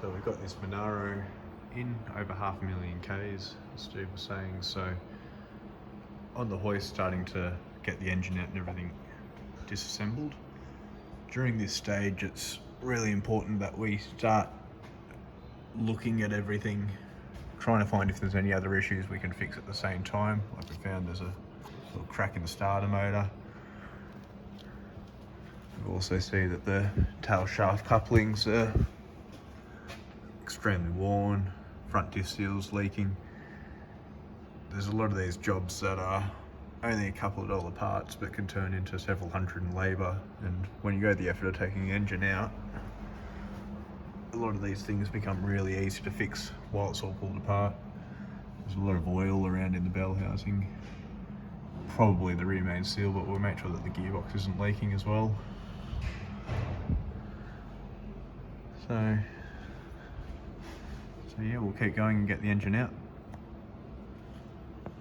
So we've got this Monaro in over 500,000 Ks, as Steve was saying. So on the hoist, starting to get the engine out and everything disassembled. During this stage, it's really important that we start looking at everything, trying to find if there's any other issues we can fix at the same time. Like we found there's a little crack in the starter motor. We also see that the tail shaft couplings are extremely worn, front diff seals leaking. There's a lot of these jobs that are only a couple of dollar parts but can turn into several hundred in labour, and when you go the effort of taking the engine out, a lot of these things become really easy to fix while it's all pulled apart. There's a lot of oil around in the bell housing, probably the rear main seal, but we'll make sure that the gearbox isn't leaking as well. So yeah, we'll keep going and get the engine out.